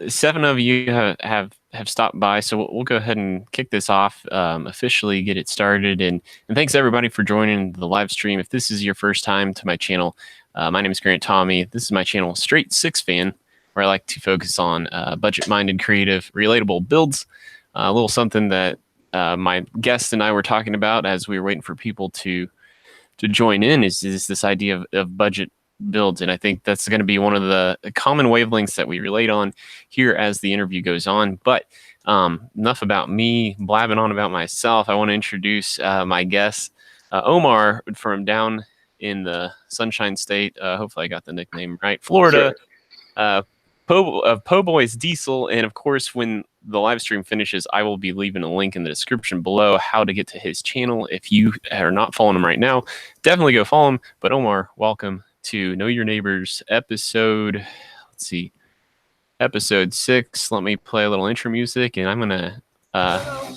7 of you have stopped by, so we'll go ahead and kick this off, officially get it started. And thanks everybody for joining the live stream. If this is your first time to my channel, my name is Grant Tommy. This is my channel, Straight Six Fan, where I like to focus on budget-minded, creative, relatable builds. A little something that my guest and I were talking about as we were waiting for people to join in is this idea of budget builds. And I think that's going to be one of the common wavelengths that we relate on here as the interview goes on. But enough about me blabbing on about myself. I want to introduce my guest, Omar, from down in the Sunshine State. Hopefully I got the nickname right. Florida. Sure. Po Boys Diesel. And of course, when the live stream finishes, I will be leaving a link in the description below how to get to his channel. If you are not following him right now, definitely go follow him. But Omar, welcome to Know Your Neighbors episode, episode 6. Let me play a little intro music, and I'm gonna hand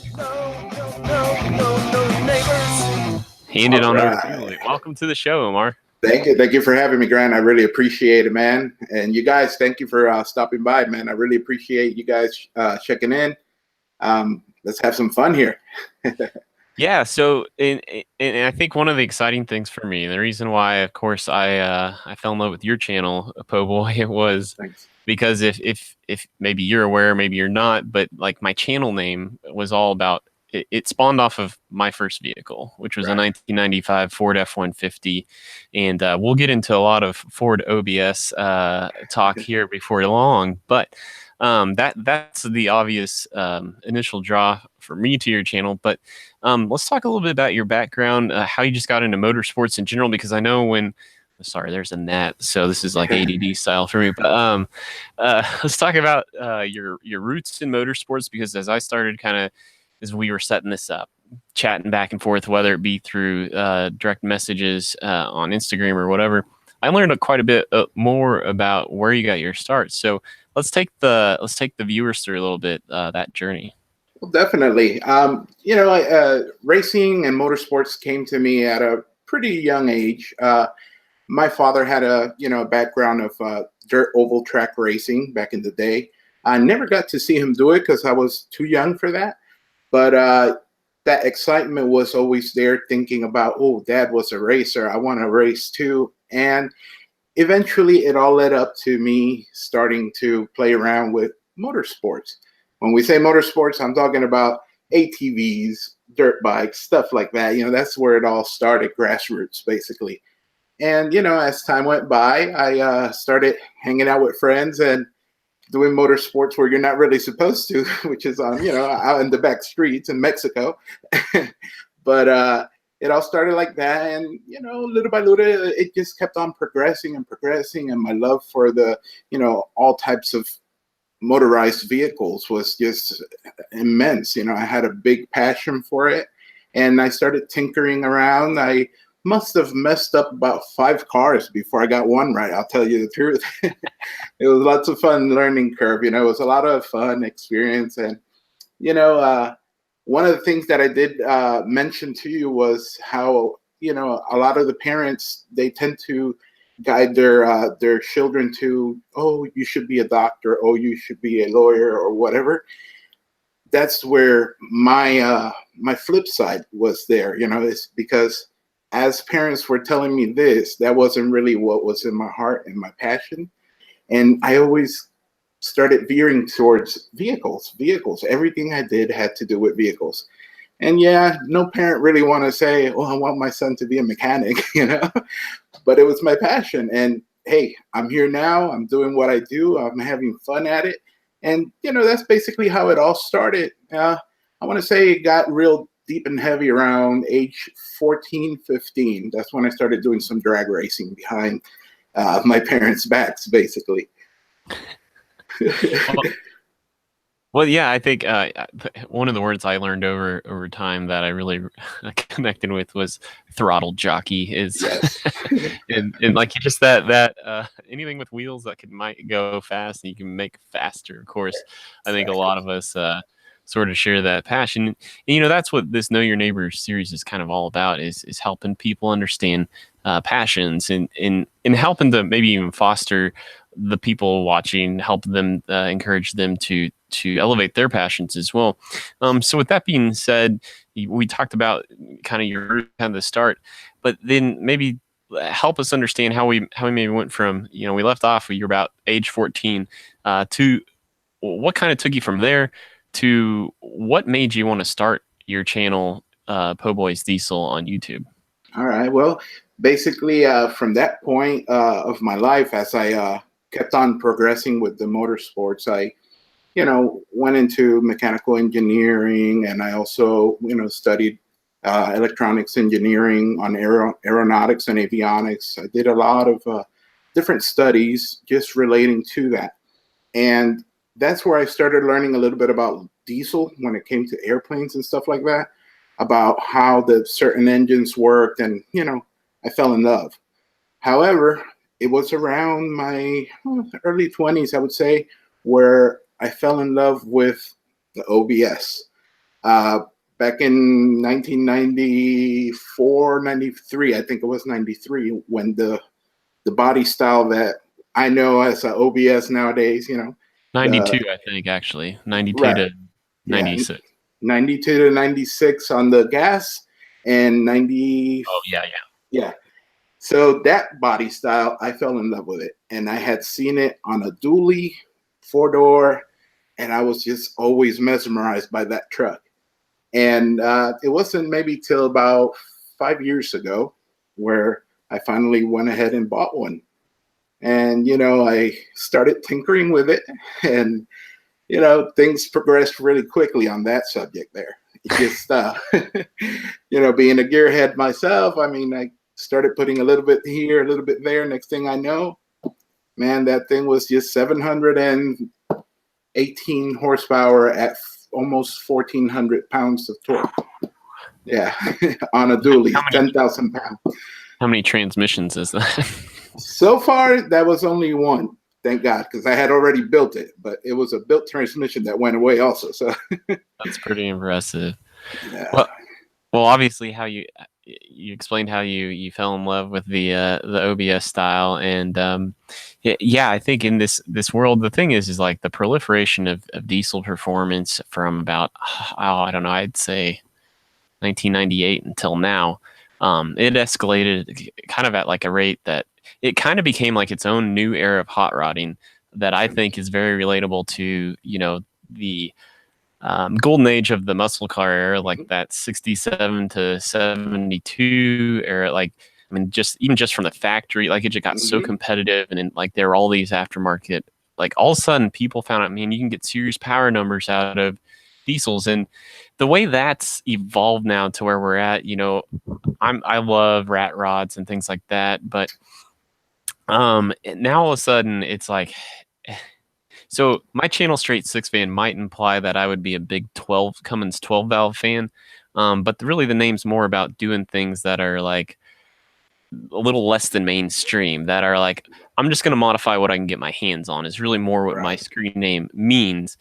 it on over to you. Welcome to the show, Omar. Thank you for having me, Grant. I really appreciate it, man. And you guys, thank you for stopping by, man. I really appreciate you guys checking in. Let's have some fun here. Yeah, so and I think one of the exciting things for me, and the reason why, of course, I fell in love with your channel, Po Boy, it was because if maybe you're aware, maybe you're not, but like my channel name was all about it spawned off of my first vehicle, which was a 1995 Ford F-150, and we'll get into a lot of Ford OBS talk here before long, but that's the obvious initial draw for me to your channel. But let's talk a little bit about your background, how you just got into motorsports in general, because I know sorry, there's a gnat, so this is like ADD style for me. But let's talk about your roots in motorsports, because as I started as we were setting this up, chatting back and forth, whether it be through direct messages on Instagram or whatever, I learned quite a bit more about where you got your start. So let's take the viewers through a little bit that journey. Well, definitely. Racing and motorsports came to me at a pretty young age. My father had a background of dirt oval track racing back in the day. I never got to see him do it because I was too young for that. But that excitement was always there, thinking about, oh, Dad was a racer, I want to race too. And eventually it all led up to me starting to play around with motorsports. When we say motorsports, I'm talking about ATVs, dirt bikes, stuff like that. That's where it all started, grassroots, basically. And, as time went by, I started hanging out with friends and doing motorsports where you're not really supposed to, which is on, out in the back streets in Mexico. But it all started like that. And, little by little, it just kept on progressing. And my love for the, all types of motorized vehicles was just immense. I had a big passion for it. And I started tinkering around. I must have messed up about 5 cars before I got one right. I'll tell you the truth. It was lots of fun learning curve. It was a lot of fun experience. And, one of the things that I did mention to you was how, a lot of the parents, they tend to guide their children to, oh, you should be a doctor, oh, you should be a lawyer or whatever. That's where my flip side was there. It's because as parents were telling me this, that wasn't really what was in my heart and my passion. And I always started veering towards vehicles. Everything I did had to do with vehicles. And yeah, no parent really want to say, oh, I want my son to be a mechanic, but it was my passion. And hey, I'm here now. I'm doing what I do. I'm having fun at it. And, that's basically how it all started. I want to say it got real deep and heavy around age 14, 15. That's when I started doing some drag racing behind my parents' backs, basically. Well, yeah, I think one of the words I learned over time that I really connected with was throttle jockey. Yes. and like just that anything with wheels that might go fast and you can make faster. Of course, I think a lot of us sort of share that passion. And, that's what this Know Your Neighbor series is kind of all about, is helping people understand passions and helping to maybe even foster the people watching, help them, encourage them to elevate their passions as well. So with that being said, we talked about kind of your kind of the start, but then maybe help us understand how we maybe went from, we left off, you're about age 14, to what kind of took you from there to what made you want to start your channel, Po Boys Diesel, on YouTube? All right. Well, basically, from that point of my life, as I kept on progressing with the motorsports, I, went into mechanical engineering, and I also, studied electronics engineering on aeronautics and avionics. I did a lot of different studies just relating to that. And that's where I started learning a little bit about diesel when it came to airplanes and stuff like that, about how the certain engines worked, and I fell in love. However, it was around my early 20s, I would say, where I fell in love with the OBS. Back in 1994, 93, I think it was 93, when the body style that I know as a OBS nowadays, 92, I think, actually. 92 right, to 96. 92 to 96 on the gas, and 90. Oh, yeah. Yeah. So that body style, I fell in love with it. And I had seen it on a dually 4-door, and I was just always mesmerized by that truck. And it wasn't maybe till about 5 years ago where I finally went ahead and bought one. And, I started tinkering with it, and, things progressed really quickly on that subject there. It just, being a gearhead myself, I mean, I started putting a little bit here, a little bit there. Next thing I know, man, that thing was just 718 horsepower at almost 1,400 pounds of torque. Yeah, on a dually, 10,000 pounds. How many transmissions is that? So far, that was only one. Thank God, because I had already built it, but it was a built transmission that went away also. So that's pretty impressive. Yeah. Well, obviously, how you explained how you fell in love with the OBS style, and yeah, I think in this world, the thing is like the proliferation of diesel performance from about I don't know, I'd say 1998 until now. It escalated kind of at like a rate that it kind of became like its own new era of hot rodding that I think is very relatable to, the golden age of the muscle car era, like that 67 to 72 era. Like, I mean, even just from the factory, like it just got so competitive, and then like there were all these aftermarket, like all of a sudden people found out, man, you can get serious power numbers out of diesels. And the way that's evolved now to where we're at, I love rat rods and things like that, but now all of a sudden it's like, so my channel straight six fan might imply that I would be a big Cummins 12 valve fan, but really the name's more about doing things that are like a little less than mainstream, that are like, I'm just going to modify what I can get my hands on, is really more what my screen name means.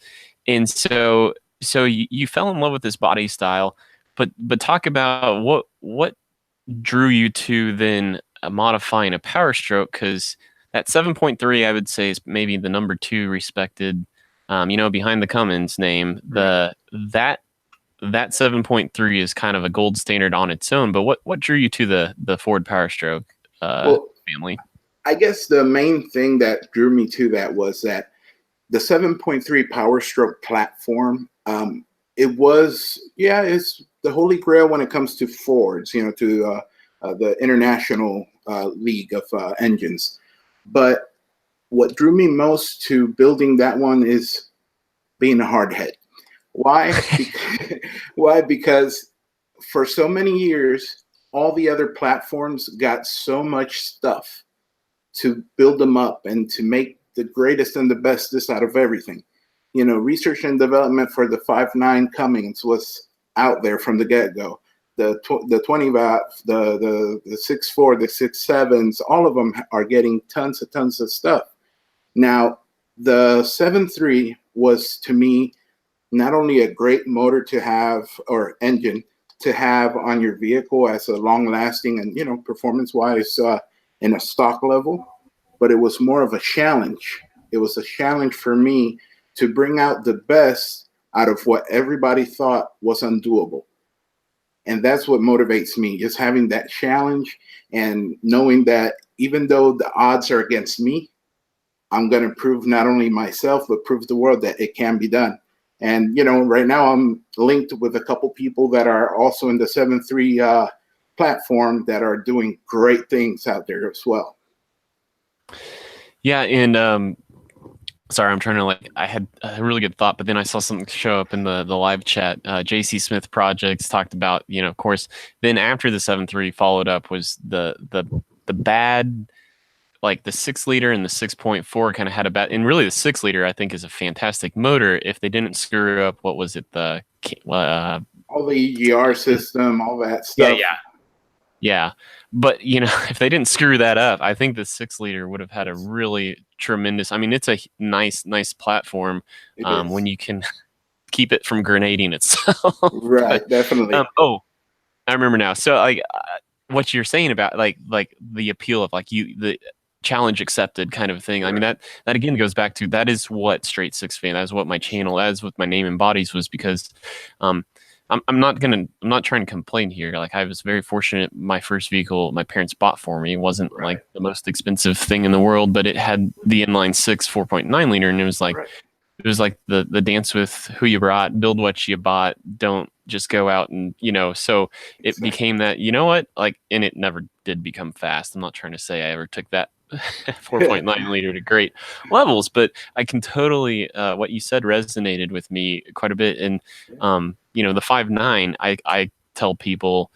And so you fell in love with this body style, but talk about what drew you to then modifying a Power Stroke, because that 7.3, I would say, is maybe the number 2 respected, behind the Cummins name. That 7.3 is kind of a gold standard on its own. But what drew you to the Ford Power Stroke family? I guess the main thing that drew me to that was that the 7.3 Power Stroke platform, it's the holy grail when it comes to Fords, to the international league of engines. But what drew me most to building that one is being a hard head. Why? Why? Because for so many years, all the other platforms got so much stuff to build them up and to make the greatest and the bestest out of everything. Research and development for the 5.9 Cummins was out there from the get-go. The 20 valve, the 6.4, the 6.7s, all of them are getting tons of stuff. Now, the 7.3 was, to me, not only a great motor to have, or engine to have on your vehicle as a long-lasting and, performance-wise in a stock level, but it was more of a challenge. It was a challenge for me to bring out the best out of what everybody thought was undoable. And that's what motivates me, just having that challenge and knowing that even though the odds are against me, I'm going to prove not only myself, but prove the world that it can be done. And, right now I'm linked with a couple people that are also in the 7-3 platform that are doing great things out there as well. Yeah. And, sorry, I'm trying to I had a really good thought, but then I saw something show up in the live chat. JC Smith Projects talked about, of course, then after the 7.3 followed up was the bad, like the 6-liter and the 6.4 kind of had a bad, and really the 6-liter I think is a fantastic motor if they didn't screw up, what was it? All the EGR system, all that stuff. Yeah. But, if they didn't screw that up, I think the 6-liter would have had a really tremendous, I mean, it's a nice platform when you can keep it from grenading itself. Right, but, definitely. I remember now. So what you're saying about like the appeal of the challenge accepted kind of thing. Right. I mean, that again goes back to, that is what Straight Six Fan, that is what my channel, that is what my name embodies, was because I'm not trying to complain here. Like, I was very fortunate. My first vehicle my parents bought for me wasn't like the most expensive thing in the world, but it had the inline 6 4.9 liter, and it was like it was like the dance with who you brought, build what you bought, don't just go out and so it became that, and it never did become fast. I'm not trying to say I ever took that 4.9 liter to great levels, but I can totally what you said resonated with me quite a bit. And the 5.9, I tell people,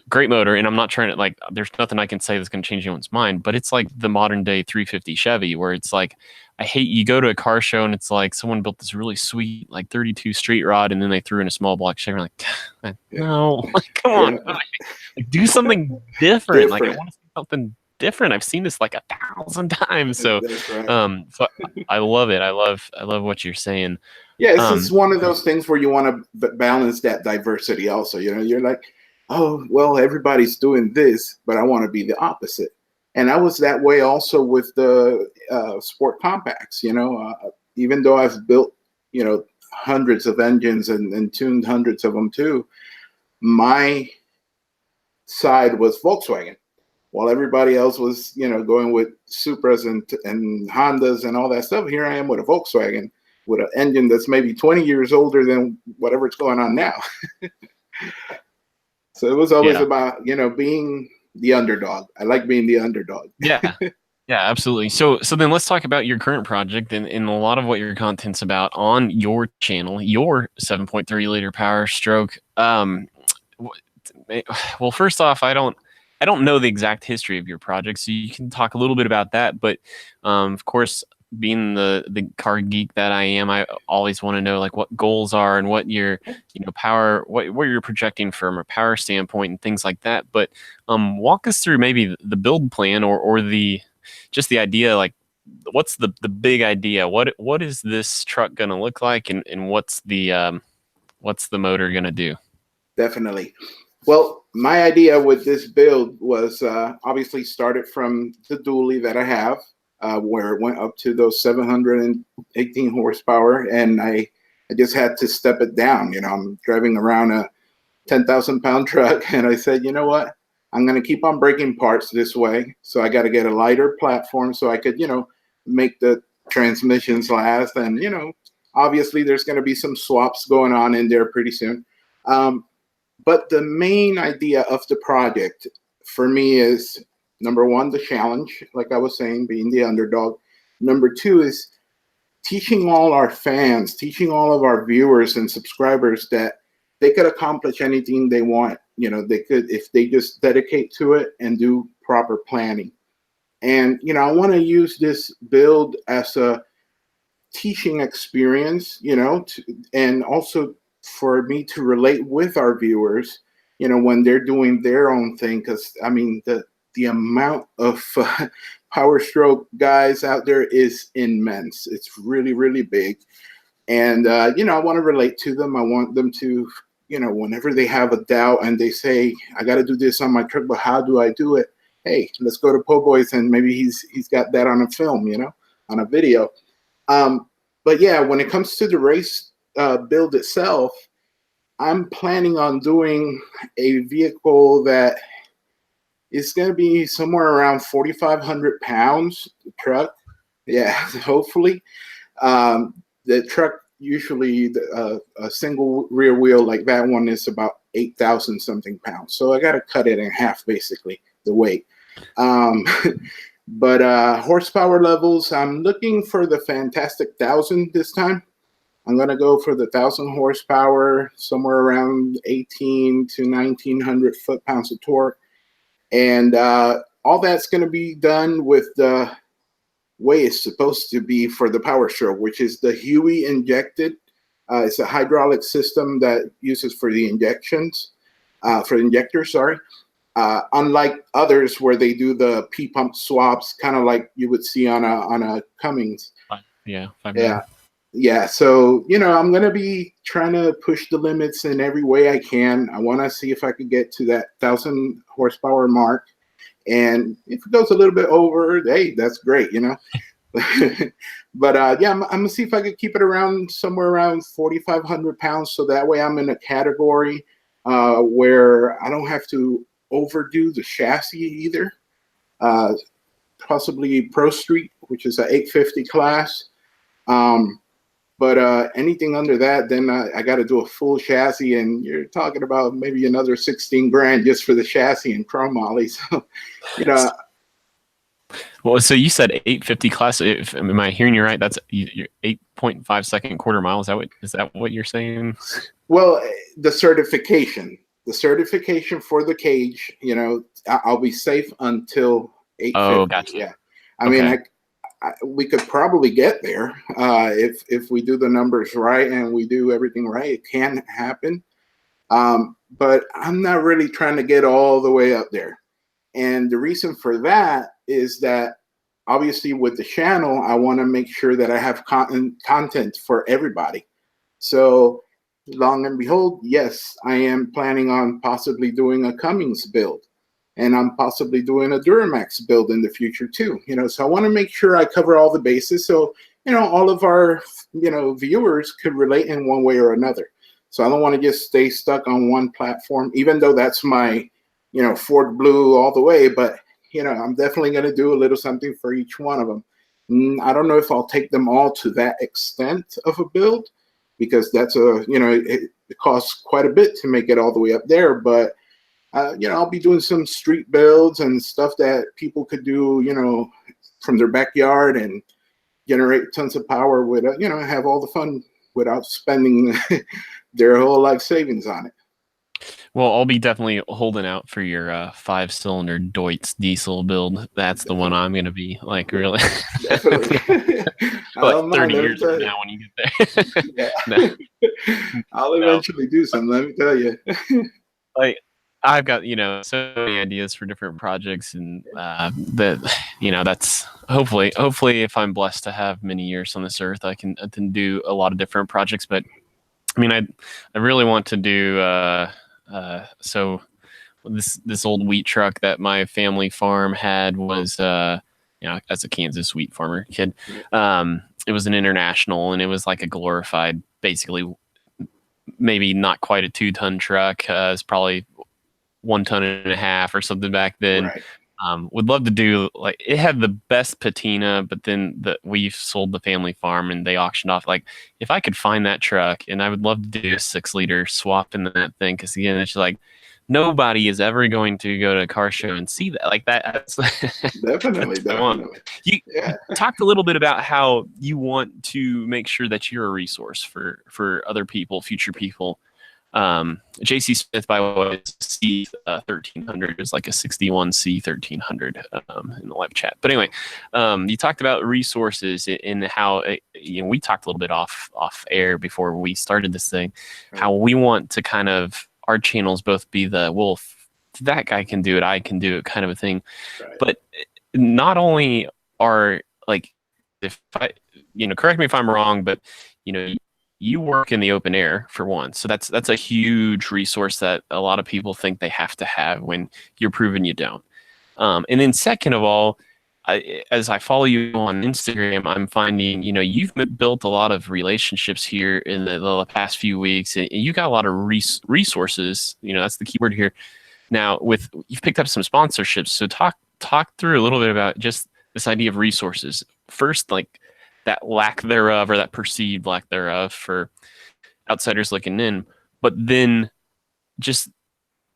great motor, and I'm not trying to there's nothing I can say that's going to change anyone's mind, but it's like the modern day 350 Chevy, where it's like, I hate, you go to a car show and it's like someone built this really sweet 32 street rod, and then they threw in a small block Chevy. Like, no, come on, do something different. Like, I want to see something different. I've seen this 1,000 times. So so I love it. I love what you're saying. Yeah, it's just one of those things where you want to balance that diversity also. You're like, oh, well, everybody's doing this, but I want to be the opposite. And I was that way also with the sport compacts. Even though I've built hundreds of engines and tuned hundreds of them too, my side was Volkswagen, while everybody else was going with Supras and Hondas and all that stuff. Here I am with a Volkswagen, with an engine that's maybe 20 years older than whatever's going on now. So it was always about, being the underdog. I like being the underdog. Yeah, absolutely. So then let's talk about your current project and a lot of what your content's about on your channel, your 7.3 liter Power Stroke. Well, first off, I don't know the exact history of your project, so you can talk a little bit about that. But of course, being the car geek that I am, I always want to know what goals are and what your power, what you're projecting from a power standpoint and things like that. But walk us through maybe the build plan or the just the idea, what's the big idea? What is this truck going to look like, and what's the motor going to do? Definitely. Well, my idea with this build was obviously started from the dually that I have, where it went up to those 718 horsepower, and I just had to step it down. I'm driving around a 10,000 pound truck, and I said, you know what? I'm going to keep on breaking parts this way, so I got to get a lighter platform so I could, make the transmissions last. And, obviously there's going to be some swaps going on in there pretty soon. But the main idea of the project for me is, number one, the challenge, like I was saying, being the underdog. Number two is teaching all our fans, teaching all of our viewers and subscribers that they could accomplish anything they want. They could, if they just dedicate to it and do proper planning. And, I want to use this build as a teaching experience, and also for me to relate with our viewers, when they're doing their own thing. Because I mean, the amount of Power Stroke guys out there is immense. It's really, really big. And, I want to relate to them. I want them to, whenever they have a doubt and they say, I got to do this on my truck, but how do I do it? hey, let's go to Po' Boys, and maybe he's got that on a film, you know, on a video. But yeah, when it comes to the race build itself, I'm planning on doing a vehicle that is going to be somewhere around 4,500 pounds. The truck, yeah, hopefully. The truck usually a single rear wheel like that one is about 8,000 something pounds. So I got to cut it in half, basically, the weight. But horsepower levels, I'm looking for the Fantastic 1,000 this time. I'm going to go for the 1,000 horsepower, somewhere around 18 to 1,900 foot-pounds of torque. And all that's going to be done with the way it's supposed to be for the Power Stroke, which is the HUI injected. It's a hydraulic system that uses for the injections, for the injectors, sorry. Unlike others where they do the P-pump swaps, kind of like you would see on a Cummins. Yeah. Yeah. So, you know, I'm going to be trying to push the limits in every way I can. I want to see if I could get to that 1,000 horsepower mark. And if it goes a little bit over, hey, that's great, you know. But yeah, I'm going to see if I could keep it around somewhere around 4,500 pounds. So that way I'm in a category where I don't have to overdo the chassis either. Possibly Pro Street, which is an 850 class. But anything under that, then I got to do a full chassis, and you're talking about maybe another 16 grand just for the chassis and chromoly. So, you know. Well, so you said 850 class. Am I hearing you right? That's your 8.5 second quarter mile. Is that what you're saying? Well, the certification for the cage. You know, I'll be safe until 850. Oh, gotcha. Yeah, I mean, we could probably get there if we do the numbers right and we do everything right. It can happen, but I'm not really trying to get all the way up there. And the reason for that is that obviously with the channel, I want to make sure that I have content for everybody. So long and behold, yes, I am planning on possibly doing a Cummins build. And I'm possibly doing a Duramax build in the future too. You know, so I want to make sure I cover all the bases, so you know all of our viewers could relate in one way or another. So I don't want to just stay stuck on one platform, even though that's my Ford Blue all the way. But I'm definitely going to do a little something for each one of them. I don't know if I'll take them all to that extent of a build, because that's it costs quite a bit to make it all the way up there, but. I'll be doing some street builds and stuff that people could do, from their backyard and generate tons of power with, have all the fun without spending their whole life savings on it. Well, I'll be definitely holding out for your 5-cylinder Deutz diesel build. That's the one I'm going to be like really. Definitely. Like 30 years from now when you get there. Yeah. I'll eventually do some, let me tell you. Like, I've got, so many ideas for different projects, and that's hopefully if I'm blessed to have many years on this earth, I can do a lot of different projects. But I mean, I really want to do so this old wheat truck that my family farm had was as a Kansas wheat farmer kid, it was an International, and it was like a glorified, basically maybe not quite a 2-ton truck. It's probably 1.5 tons or something back then. Right. Would love to do, like, it had the best patina, but then we sold the family farm and they auctioned off. Like, if I could find that truck, and I would love to do a 6-liter swap in that thing, because again, it's like nobody is ever going to go to a car show and see that. Like that. Definitely. You talked a little bit about how you want to make sure that you're a resource for other people, future people. JC Smith, by the way, is C1300, is like a 61 C1300 in the live chat. But anyway, you talked about resources and how we talked a little bit off air before we started this thing, how we want to kind of our channels both be the, well, if that guy can do it, I can do it kind of a thing. Right. But not only are, like, if I, correct me if I'm wrong, but you work in the open air for one. So that's a huge resource that a lot of people think they have to have when you're proven you don't. And then second of all, as I follow you on Instagram, I'm finding, you've built a lot of relationships here in the past few weeks, and you got a lot of resources. That's the key word here. Now, you've picked up some sponsorships, so talk through a little bit about just this idea of resources. First, like that lack thereof, or that perceived lack thereof for outsiders looking in, but then just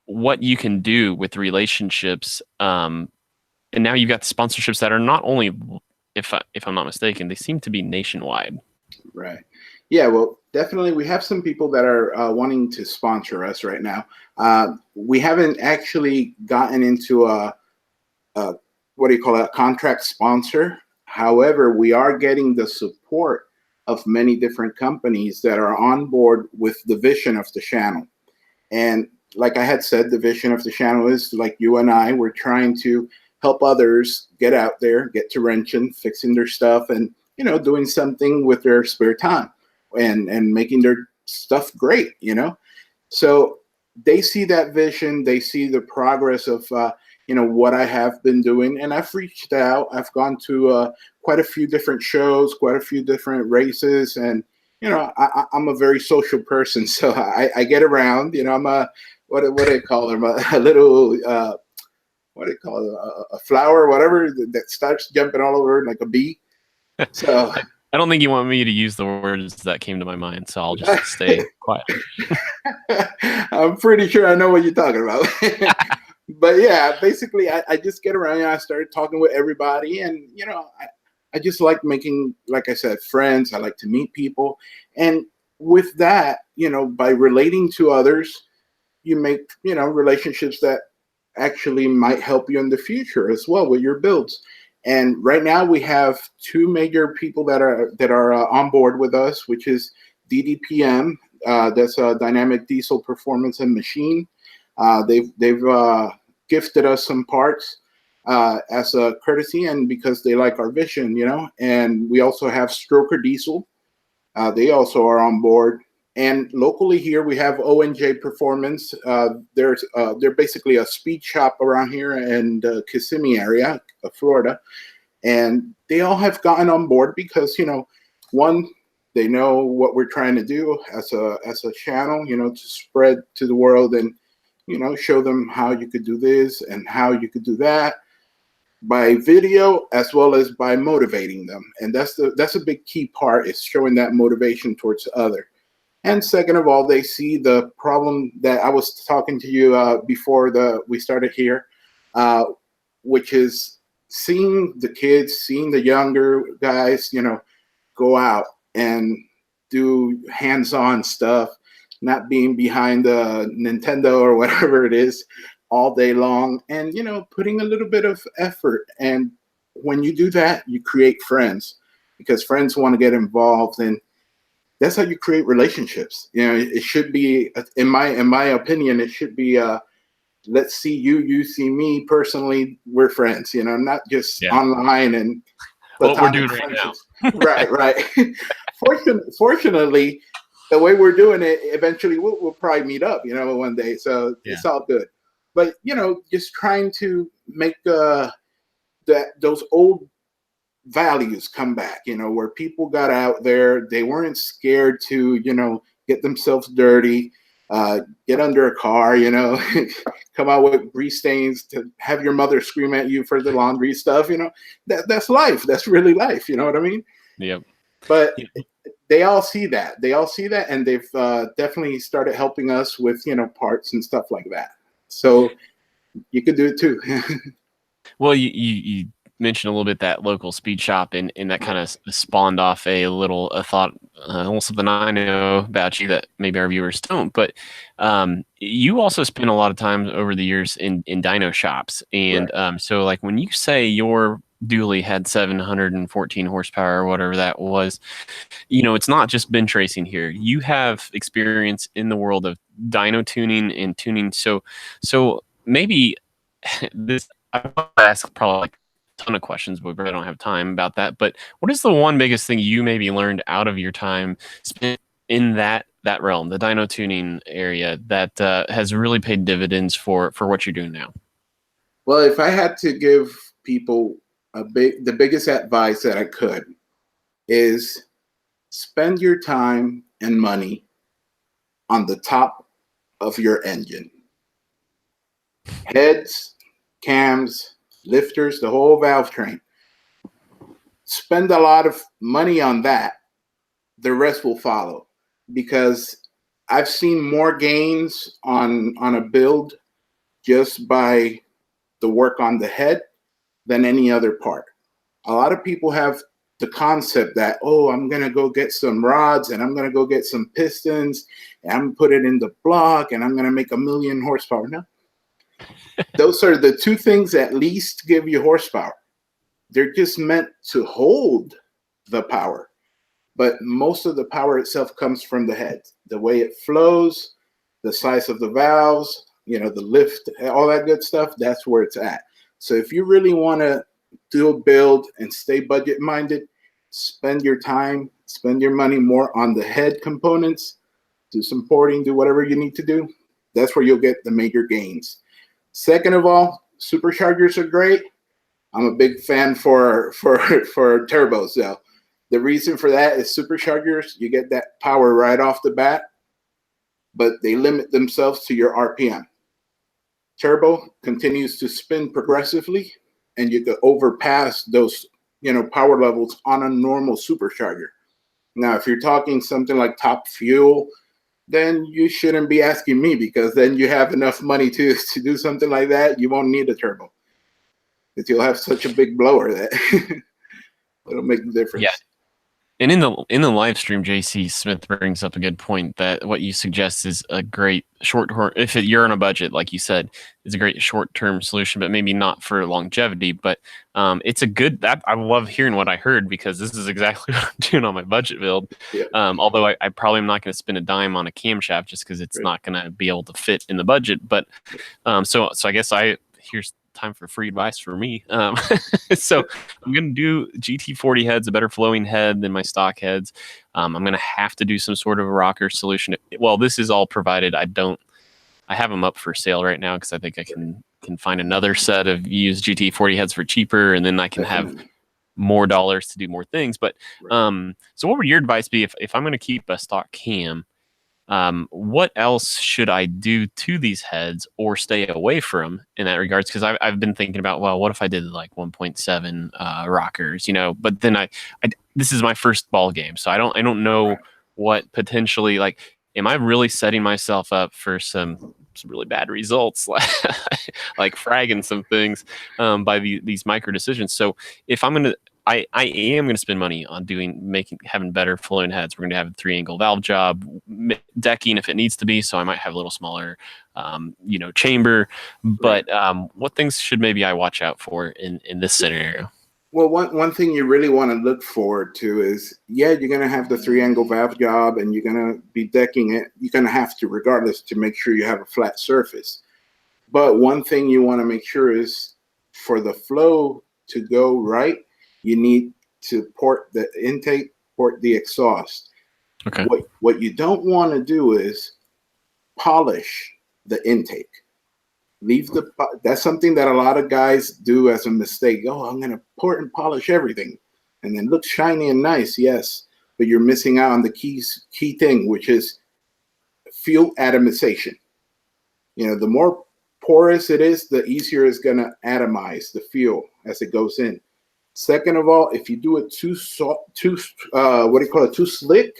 what you can do with relationships. And now you've got sponsorships that are not only, if I'm not mistaken, they seem to be nationwide. Right. Yeah. Well, definitely, we have some people that are wanting to sponsor us right now. We haven't actually gotten into a what do you call it, a contract sponsor. However, we are getting the support of many different companies that are on board with the vision of the channel. And like I had said, the vision of the channel is like you and I, we're trying to help others get out there, get to wrenching, fixing their stuff, and doing something with their spare time and making their stuff great. So they see that vision, they see the progress of what I have been doing, and I've reached out. I've gone to quite a few different shows, quite a few different races, and I'm a very social person, so I get around. I'm a what do they call them? A little what do you call it? A flower, whatever that starts jumping all over like a bee. So I don't think you want me to use the words that came to my mind, so I'll just stay quiet. I'm pretty sure I know what you're talking about. But yeah, basically, I just get around and I started talking with everybody, and I just like making, like I said, friends. I like to meet people, and with that, by relating to others, you make relationships that actually might help you in the future as well with your builds. And right now we have two major people that are on board with us, which is DDPM. That's a Dynamic Diesel Performance and Machine. They've gifted us some parts as a courtesy, and because they like our vision, And we also have Stroker Diesel. They also are on board. And locally here we have ONJ Performance. They're basically a speed shop around here in the Kissimmee area of Florida, and they all have gotten on board because one, they know what we're trying to do as a channel, to spread to the world and show them how you could do this and how you could do that by video, as well as by motivating them. And that's a big key part, is showing that motivation towards other. And second of all, they see the problem that I was talking to you before we started here, which is seeing the kids, seeing the younger guys, go out and do hands-on stuff, not being behind the Nintendo or whatever it is all day long, and putting a little bit of effort. And when you do that, you create friends, because friends want to get involved, and that's how you create relationships. It should be, in my opinion, it should be let's see you see me personally, we're friends, not just online and what we're doing right now. right. Fortunately, the way we're doing it, eventually we'll probably meet up, one day. So It's all good. But just trying to make those old values come back, where people got out there, they weren't scared to, get themselves dirty, get under a car, come out with grease stains, to have your mother scream at you for the laundry stuff, that's life. That's really life. You know what I mean? Yep. But they all see that. And they've definitely started helping us with, parts and stuff like that. So you could do it too. Well, you mentioned a little bit that local speed shop, and that kind of spawned off a thought, almost something I know about you that maybe our viewers don't. But you also spend a lot of time over the years in dyno shops, and right. So like when you say your dually had 714 horsepower or whatever that was, it's not just bench racing here. You have experience in the world of dyno tuning and tuning. So maybe this, I want to ask probably like a ton of questions, but we really don't have time about that. But what is the one biggest thing you maybe learned out of your time spent in that realm, the dyno tuning area, that has really paid dividends for what you're doing now? Well, if I had to give people the biggest advice that I could is spend your time and money on the top of your engine. Heads, cams, lifters, the whole valve train. Spend a lot of money on that. The rest will follow, because I've seen more gains on a build just by the work on the head than any other part. A lot of people have the concept that, oh, I'm going to go get some rods and I'm going to go get some pistons and I'm going to put it in the block and I'm going to make 1,000,000 horsepower. No. Those are the two things that least give you horsepower. They're just meant to hold the power. But most of the power itself comes from the head. The way it flows, the size of the valves, the lift, all that good stuff, that's where it's at. So if you really want to do a build and stay budget minded, spend your time, spend your money more on the head components, do some porting, do whatever you need to do. That's where you'll get the major gains. Second of all, superchargers are great. I'm a big fan for turbos. So the reason for that is superchargers, you get that power right off the bat, but they limit themselves to your RPM. Turbo continues to spin progressively, and you can overpass those power levels on a normal supercharger. Now, if you're talking something like Top Fuel, then you shouldn't be asking me, because then you have enough money to do something like that. You won't need a turbo, because you'll have such a big blower that it'll make the difference. Yeah. And in the live stream, JC Smith brings up a good point that what you suggest is a great if you're on a budget, like you said, is a great short-term solution, but maybe not for longevity. But it's a good I love hearing what I heard, because this is exactly what I'm doing on my budget build. Yeah. Although I probably am not going to spend a dime on a camshaft just because it's not going to be able to fit in the budget. But so I guess here's time for free advice for me. So I'm going to do GT40 heads, a better flowing head than my stock heads. I'm going to have to do some sort of a rocker solution. Well, this is all provided. I have them up for sale right now, because I think I can find another set of used GT40 heads for cheaper, and then I can have more dollars to do more things. But so what would your advice be if I'm going to keep a stock cam? What else should I do to these heads or stay away from in that regards? Because I've been thinking about, well, what if I did like 1.7 rockers, but then I this is my first ball game, so I don't know what potentially, like, am I really setting myself up for some really bad results, like fragging some things by these micro decisions. So if I'm gonna I am going to spend money on having better flowing heads. We're going to have a 3-angle valve job, decking if it needs to be. So I might have a little smaller, chamber. But what things should maybe I watch out for in this scenario? Well, one thing you really want to look forward to is, you're going to have the 3-angle valve job and you're going to be decking it. You're going to have to, regardless, to make sure you have a flat surface. But one thing you want to make sure is, for the flow to go right, you need to port the intake, port the exhaust. Okay. What you don't want to do is polish the intake. That's something that a lot of guys do as a mistake. Oh, I'm going to port and polish everything, and then look shiny and nice. Yes, but you're missing out on the key thing, which is fuel atomization. The more porous it is, the easier it's going to atomize the fuel as it goes in. Second of all, if you do it too slick,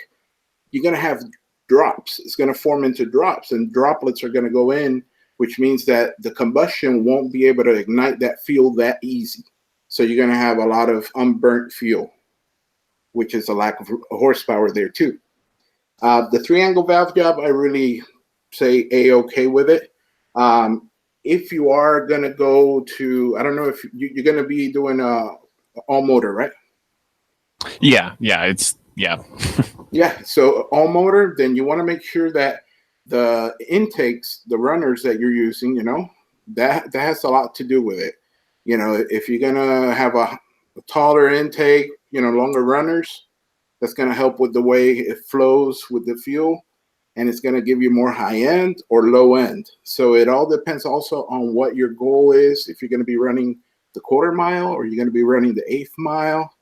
you're going to have drops. It's going to form into drops, and droplets are going to go in, which means that the combustion won't be able to ignite that fuel that easy. So you're going to have a lot of unburnt fuel, which is a lack of horsepower there too. The 3-angle valve job, I really say A-okay with it. If you are going to go to, I don't know if you're going to be doing all motor, right? Yeah. Yeah. So all motor, then you want to make sure that the intakes, the runners that you're using, that has a lot to do with it. If you're going to have a taller intake, longer runners, that's going to help with the way it flows with the fuel. and it's going to give you more high end or low end. So it all depends also on what your goal is. If you're going to be running the quarter mile or you're going to be running the eighth mile,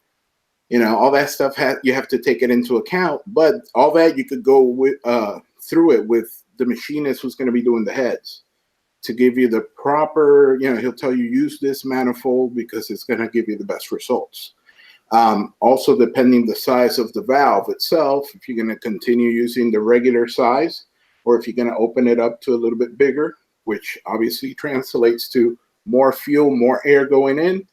all that stuff you have to take it into account. But all that you could go with through it with the machinist who's going to be doing the heads to give you the proper. He'll tell you use this manifold because it's going to give you the best results. Also, depending the size of the valve itself, if you're going to continue using the regular size, or if you're going to open it up to a little bit bigger, which obviously translates to more fuel, more air going in,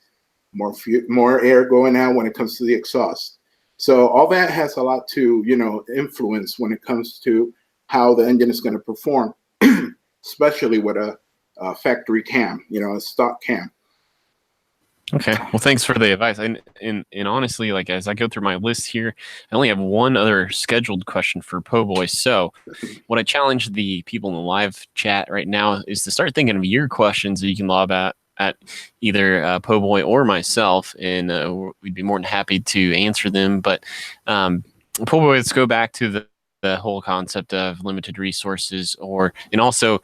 more air going out when it comes to the exhaust. So all that has a lot to influence when it comes to how the engine is going to perform, especially with a factory cam, a stock cam. Okay. Well, thanks for the advice. And honestly, like as I go through my list here, I only have one other scheduled question for Po' Boy. So what I challenge the people in the live chat right now is to start thinking of your questions that you can lob at either Po' Boy or myself, and we'd be more than happy to answer them. But Po' Boy, let's go back to the whole concept of limited resources, and also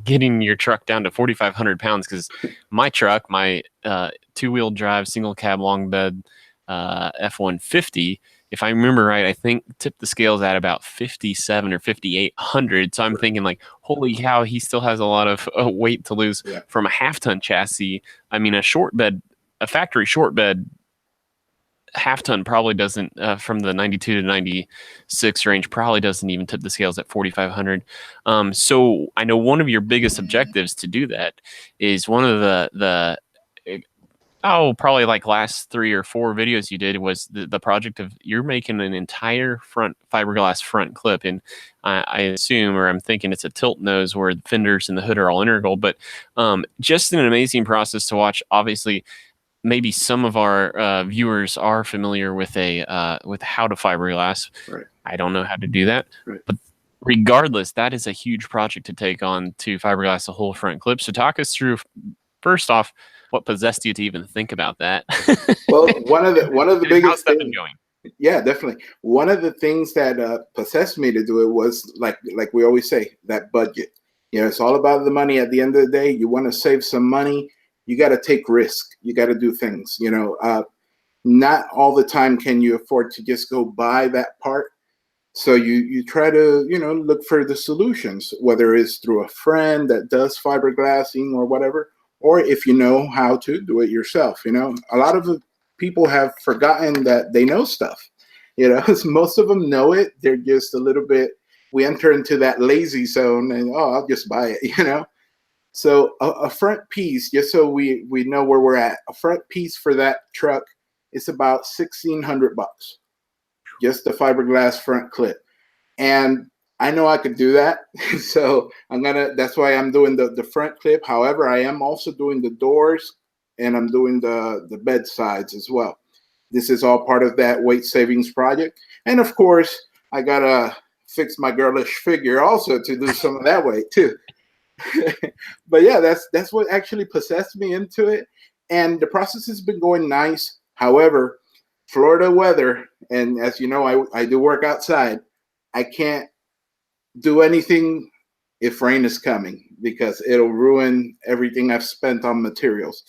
getting your truck down to 4,500 pounds. Because my truck, my two-wheel drive, single cab, long bed F-150, if I remember right, I think tipped the scales at about 57 or 5,800. So I'm thinking like, holy cow, he still has a lot of weight to lose from a half-ton chassis. I mean, a factory short bed half ton probably doesn't from the 92 to 96 range probably doesn't even tip the scales at 4,500. So I know one of your biggest objectives to do that is one of the probably like last 3 or 4 videos you did was the project of you're making an entire front fiberglass front clip, and I assume, or I'm thinking it's a tilt nose where the fenders and the hood are all integral, but just an amazing process to watch. Obviously, maybe some of our viewers are familiar with with how to fiberglass. Right. I don't know how to do that, right. But regardless, that is a huge project to take on to fiberglass the whole front clip. So talk us through, first off, what possessed you to even think about that? Well, one of the biggest things going. Yeah, definitely. One of the things that possessed me to do it was like we always say, that budget. It's all about the money. At the end of the day, you want to save some money. You got to take risk. You got to do things. Not all the time can you afford to just go buy that part. So you try to look for the solutions, whether it's through a friend that does fiberglassing or whatever, or if you know how to do it yourself. A lot of the people have forgotten that they know stuff. Most of them know it. They're just a little bit. We enter into that lazy zone, and I'll just buy it. So a front piece, just so we know where we're at, a front piece for that truck is about $1,600, just the fiberglass front clip. And I know I could do that. So that's why I'm doing the front clip. However, I am also doing the doors, and I'm doing the bed sides as well. This is all part of that weight savings project. And of course, I gotta fix my girlish figure also to do some of that weight too. But yeah, that's what actually possessed me into it, and the process has been going nice. However, Florida weather, and as you know, I do work outside. I can't do anything if rain is coming because it'll ruin everything I've spent on materials.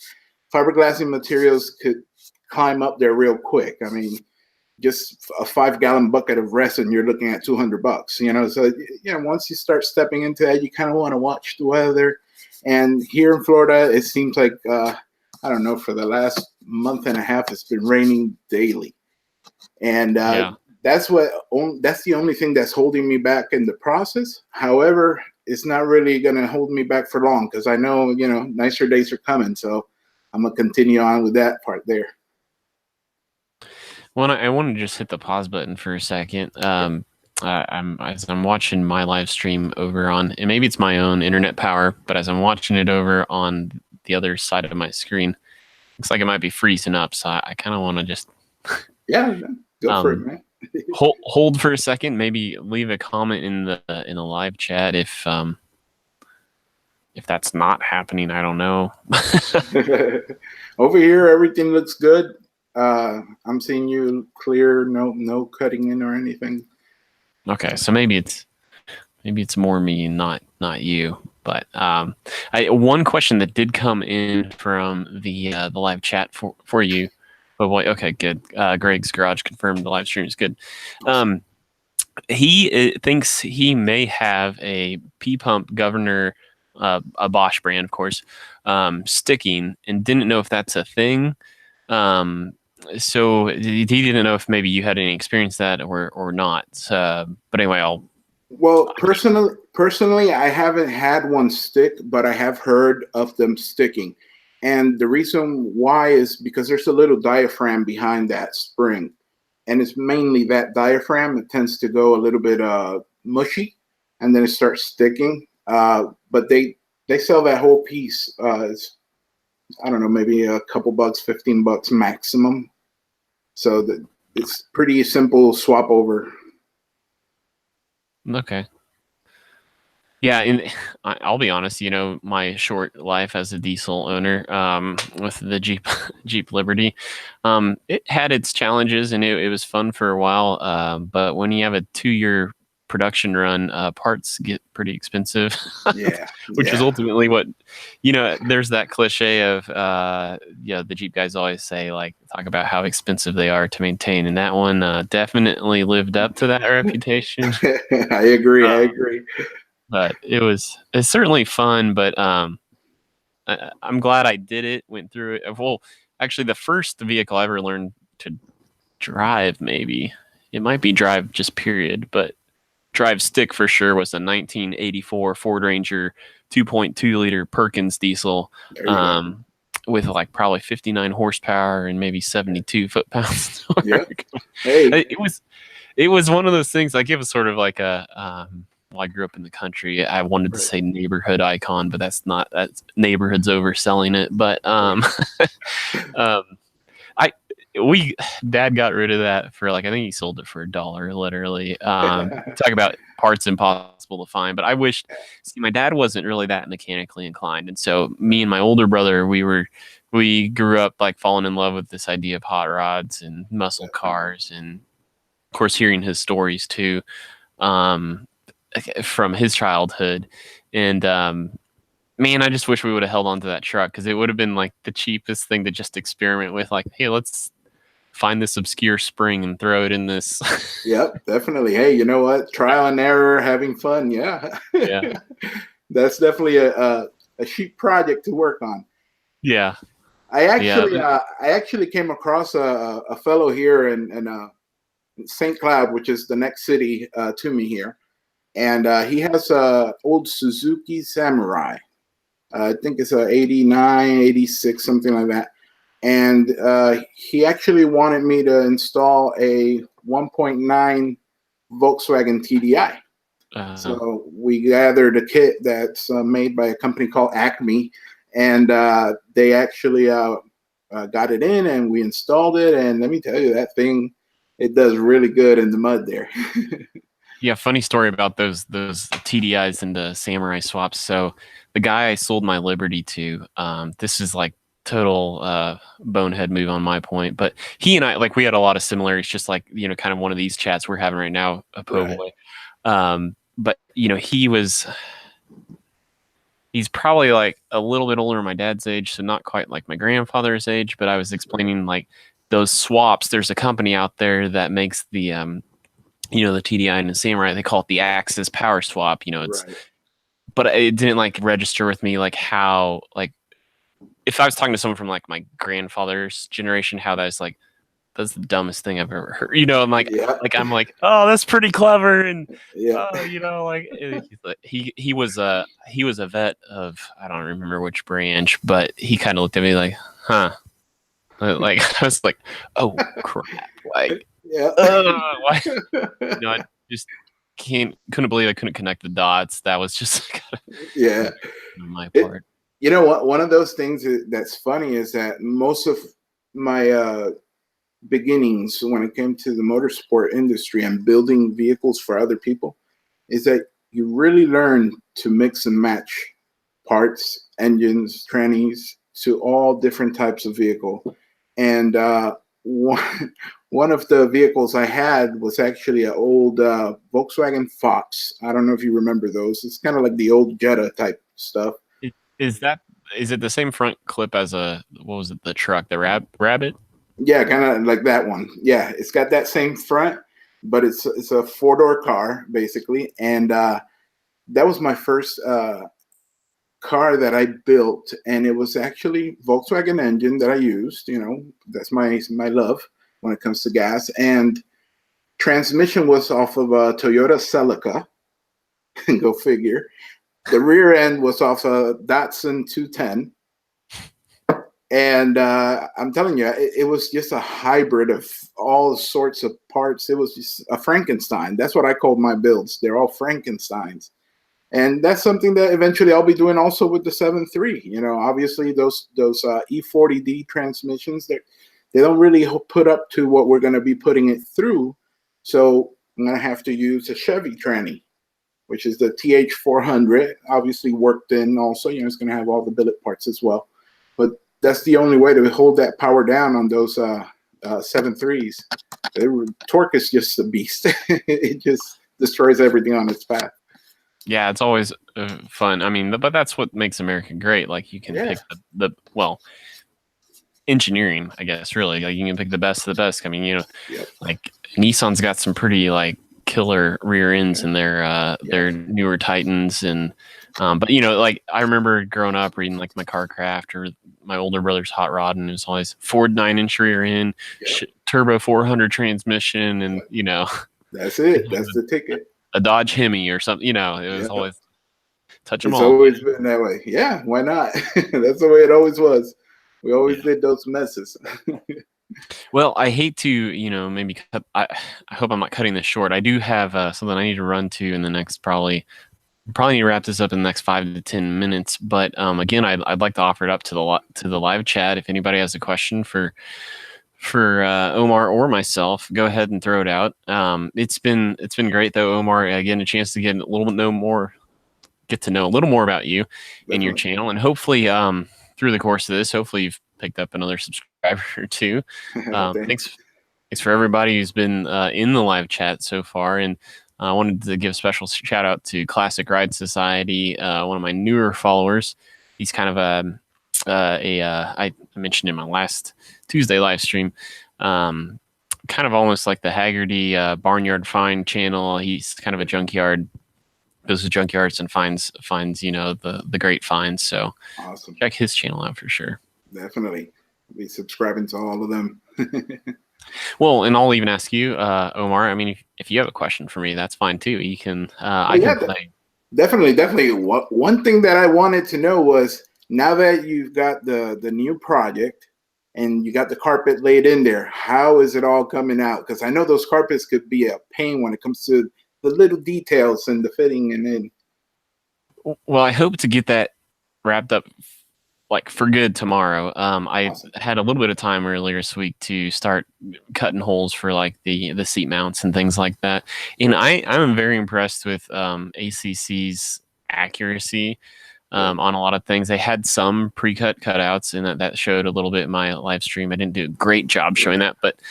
Fiberglassing materials could climb up there real quick. I mean, just a 5-gallon bucket of resin, you're looking at $200. So once you start stepping into that, you kind of want to watch the weather. And here in Florida, it seems like I don't know, for the last month and a half, it's been raining daily, and that's the only thing that's holding me back in the process. However, it's not really going to hold me back for long because I know nicer days are coming. So I'm gonna continue on with that part there. Well, I want to just hit the pause button for a second. I'm watching my live stream over on, and maybe it's my own internet power, but as I'm watching it over on the other side of my screen, looks like it might be freezing up. So I kind of want to just go for it, man. hold for a second. Maybe leave a comment in the live chat if that's not happening. I don't know. Over here, everything looks good. I'm seeing you clear, no cutting in or anything. Okay, so maybe it's maybe it's more me, not you. But one question that did come in from the live chat for you. But boy, okay, good. Greg's Garage confirmed the live stream is good. He thinks he may have a P pump governor, a Bosch brand, of course, sticking, and didn't know if that's a thing. So he didn't know if maybe you had any experience that or not. But anyway, Well, personally, I haven't had one stick, but I have heard of them sticking. And the reason why is because there's a little diaphragm behind that spring. And it's mainly that diaphragm. It tends to go a little bit mushy, and then it starts sticking. But they sell that whole piece. It's, I don't know, maybe a couple bucks, $15 maximum. So it's pretty simple swap over. Okay. Yeah, and I'll be honest. My short life as a diesel owner, with the Jeep Liberty, it had its challenges, and it was fun for a while. But when you have a 2-year production run, parts get pretty expensive. Yeah, which is ultimately what there's that cliche of the Jeep guys always say, like, talk about how expensive they are to maintain, and that one definitely lived up to that reputation. I agree. But it's certainly fun. But I'm glad I did it, went through it. Well, actually, the first vehicle I ever learned to drive, maybe it might be drive just period, but drive stick for sure, was a 1984 Ford Ranger 2.2 liter Perkins diesel, with like probably 59 horsepower and maybe 72 foot-pounds. Yeah. Hey. It was one of those things. Like, it was sort of like a well, I grew up in the country. I wanted to say neighborhood icon, but that's neighborhood's overselling it. But Dad got rid of that for, like, I think he sold it for $1, literally. Talk about parts impossible to find. But I wished, my dad wasn't really that mechanically inclined, and so me and my older brother, we grew up like falling in love with this idea of hot rods and muscle cars, and of course hearing his stories too, from his childhood. And man, I just wish we would have held on to that truck, because it would have been like the cheapest thing to just experiment with. Like, hey, let's find this obscure spring and throw it in this. Yep, definitely. Hey, you know what? Trial and error, having fun. Yeah. Yeah. That's definitely a cheap project to work on. Yeah. I actually came across a fellow here in St. Cloud, which is the next city to me here. And he has a old Suzuki Samurai. I think it's a 89, 86, something like that. And he actually wanted me to install a 1.9 Volkswagen TDI. So we gathered a kit that's made by a company called Acme, and they actually got it in, and we installed it. And let me tell you, that thing, it does really good in the mud there. Yeah, funny story about those TDIs and the Samurai swaps. So the guy I sold my Liberty to, this is like total bonehead move on my point, but he and I, like, we had a lot of similarities, just like, kind of one of these chats we're having right now, a po' boy. But he's probably like a little bit older than my dad's age, so not quite like my grandfather's age. But I was explaining, like, those swaps. There's a company out there that makes the the TDI and the Samurai. They call it the Axis Power Swap. It's, but it didn't like register with me, like, how, like, if I was talking to someone from like my grandfather's generation, how that's like, that's the dumbest thing I've ever heard. I'm like, I'm like, oh, that's pretty clever, and like, he was a vet of, I don't remember which branch, but he kind of looked at me like, huh, like, I was like, oh crap, like, why? I just couldn't believe I couldn't connect the dots. That was just on my part. You know what? One of those things that's funny is that most of my beginnings when it came to the motorsport industry and building vehicles for other people is that you really learn to mix and match parts, engines, trannies to all different types of vehicle. And one of the vehicles I had was actually an old Volkswagen Fox. I don't know if you remember those. It's kind of like the old Jetta type stuff. Is it the same front clip as what was it, the truck, the Rabbit? Yeah, kind of like that one. Yeah, it's got that same front, but it's a four-door car basically, and that was my first car that I built, and it was actually Volkswagen engine that I used. You know, that's my love when it comes to gas. And transmission was off of a Toyota Celica. Go figure. The rear end was off a Datsun 210. And I'm telling you, it was just a hybrid of all sorts of parts. It was just a Frankenstein. That's what I called my builds. They're all Frankensteins. And that's something that eventually I'll be doing also with the 7.3. You know, obviously those E40D transmissions, they don't really put up to what we're going to be putting it through. So I'm going to have to use a Chevy tranny, which is the TH400. Obviously worked in also. You know, it's going to have all the billet parts as well. But that's the only way to hold that power down on those 7.3s. Torque is just a beast. It just destroys everything on its path. Yeah, it's always fun. I mean, but that's what makes America great. Like you can pick the engineering, I guess, really. Like you can pick the best of the best. I mean, you know, like Nissan's got some pretty like killer rear ends in their newer Titans, and but you know, like I remember growing up reading like my Carcraft or my older brother's Hot Rod, and it was always Ford 9-inch rear end, turbo 400 transmission, and you know, that's it. That's the ticket. A Dodge Hemi or something, you know, it was always touch them all. It's always been that way. Yeah, why not? That's the way it always was. We always did those messes. Well, I hate to, you know, maybe cut, I hope I'm not cutting this short. I do have something I need to run to in the next probably need to wrap this up in the next 5 to 10 minutes. But again, I'd like to offer it up to the live chat. If anybody has a question for Omar or myself, go ahead and throw it out. It's been great though, Omar. Again, a chance to get to know a little more about you and your channel, and hopefully through the course of this, hopefully you've picked up another subscriber or two. Thanks for everybody who's been in the live chat so far, and I wanted to give a special shout out to Classic Ride Society, one of my newer followers. He's kind of I mentioned in my last Tuesday live stream, kind of almost like the Haggerty Barnyard Find channel. He's kind of a junkyard, goes to junkyards and finds you know the great finds. So awesome. Check his channel out for sure. Definitely be subscribing to all of them. Well, and I'll even ask you, Omar. I mean, if you have a question for me, that's fine too. You can. I can play. Definitely. One thing that I wanted to know was, now that you've got the new project and you got the carpet laid in there, how is it all coming out? Because I know those carpets could be a pain when it comes to the little details and the fitting and in. Well, I hope to get that wrapped up like for good tomorrow. I had a little bit of time earlier this week to start cutting holes for like the seat mounts and things like that. And I'm very impressed with ACC's accuracy on a lot of things. They had some pre-cut cutouts, and that showed a little bit in my live stream. I didn't do a great job showing that, but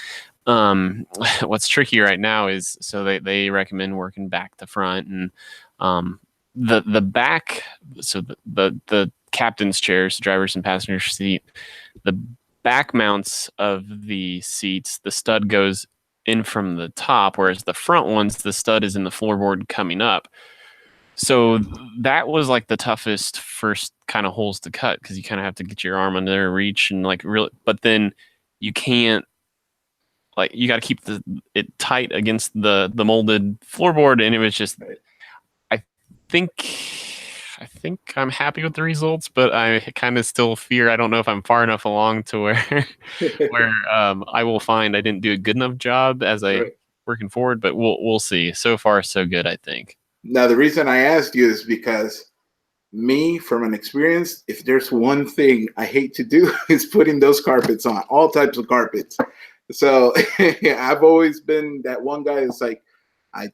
what's tricky right now is, so they recommend working back to front, and the back, so the captain's chairs, driver's and passenger seat, the back mounts of the seats, the stud goes in from the top, whereas the front ones, the stud is in the floorboard coming up. So that was like the toughest first kind of holes to cut, because you kind of have to get your arm under their reach and like really, but then you can't, like, you got to keep it tight against the molded floorboard, and it was just, I think I'm happy with the results, but I kind of still fear, I don't know if I'm far enough along to where I will find I didn't do a good enough job as working forward, but we'll see. So far, so good, I think. Now, the reason I asked you is because me, from an experience, if there's one thing I hate to do is putting those carpets on, all types of carpets. So I've always been that one guy that's like, I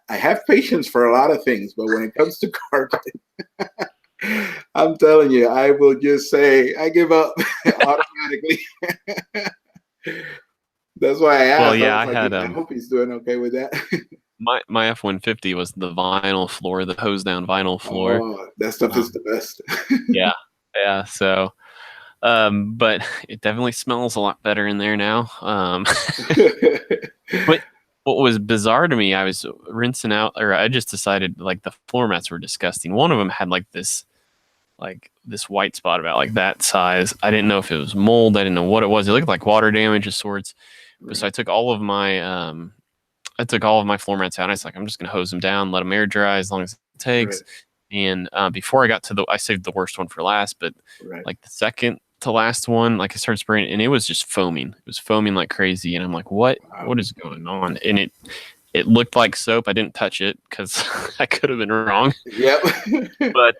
have patience for a lot of things, but when it comes to carpet, I'm telling you, I will just say, I give up automatically. That's why I Well, asked. I yeah, was I like, had I hope he's doing okay with that. my F-150 was the vinyl floor, the hose down vinyl floor. Oh, that stuff is Um, the best. yeah, yeah. So, but it definitely smells a lot better in there now. But what was bizarre to me, I was rinsing out, or I just decided like the floor mats were disgusting. One of them had like this white spot about like that size. I didn't know if it was mold. I didn't know what it was. It looked like water damage of sorts. Right. So I took all of my floor mats out. And I was like, I'm just gonna hose them down, let them air dry as long as it takes. Right. And before I got to I saved the worst one for last, but right. like the second to last one, like I started spraying, and it was just foaming. It was foaming like crazy, and I'm like, what? Wow. What is going on? And it looked like soap. I didn't touch it because I could have been wrong. Yep. But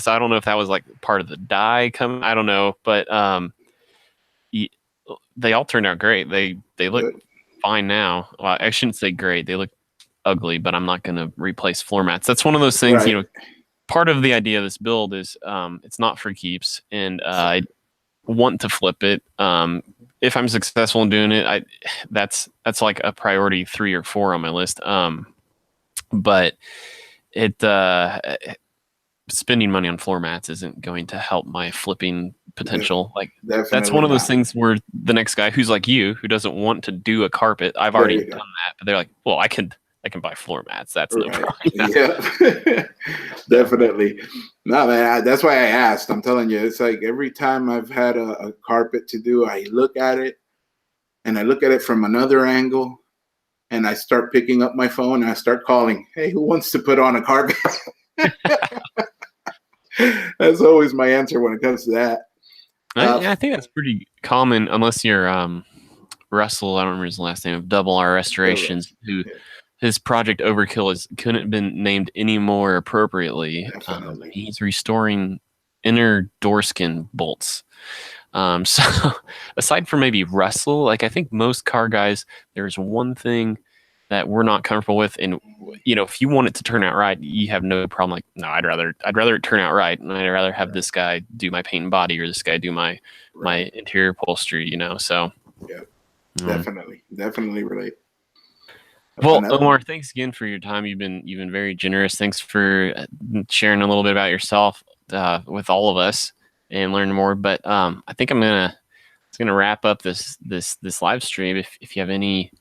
so I don't know if that was like part of the dye coming. I don't know, but they all turned out great. They look fine now. Well, I shouldn't say great. They look ugly, but I'm not going to replace floor mats. That's one of those things, right. Part of the idea of this build is it's not for keeps, and I want to flip it. If I'm successful in doing it, that's like a priority 3 or 4 on my list. But spending money on floor mats isn't going to help my flipping potential. Like that's one of those things where the next guy who's like you, who doesn't want to do a carpet, I've already done that, but they're like, well, I can buy floor mats. That's no problem. Yeah, definitely. No, man, that's why I asked. I'm telling you, it's like every time I've had a carpet to do, I look at it and I look at it from another angle, and I start picking up my phone and I start calling, hey, who wants to put on a carpet? That's always my answer when it comes to that. I think that's pretty common, unless you're Russell, I don't remember his last name, of Double R Restorations, who his project Overkill couldn't have been named any more appropriately. He's restoring inner door skin bolts. So aside from maybe Russell, like I think most car guys, there's one thing that we're not comfortable with, and if you want it to turn out right, you have no problem. Like, no, I'd rather it turn out right, and I'd rather have this guy do my paint and body, or this guy do my interior upholstery. So yeah, definitely relate. Well, Omar, thanks again for your time. You've been very generous. Thanks for sharing a little bit about yourself with all of us and learning more. But I think I'm gonna wrap up this live stream. If you have any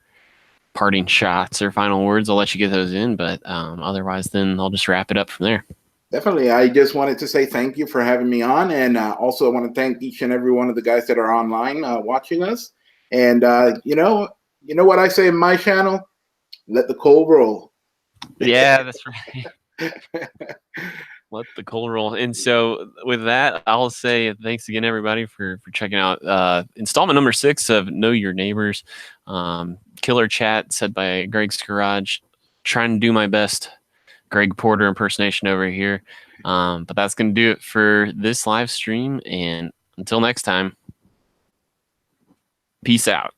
parting shots or final words, I'll let you get those in. But otherwise, then I'll just wrap it up from there. Definitely. I just wanted to say thank you for having me on. And also I want to thank each and every one of the guys that are online watching us. And you know what I say in my channel? Let the coal roll. Yeah, that's right. Let the coal roll. And so with that, I'll say thanks again, everybody, for checking out installment number 6 of Know Your Neighbors. Killer chat said by Greg's Garage. Trying to do my best Greg Porter impersonation over here. But that's going to do it for this live stream. And until next time, peace out.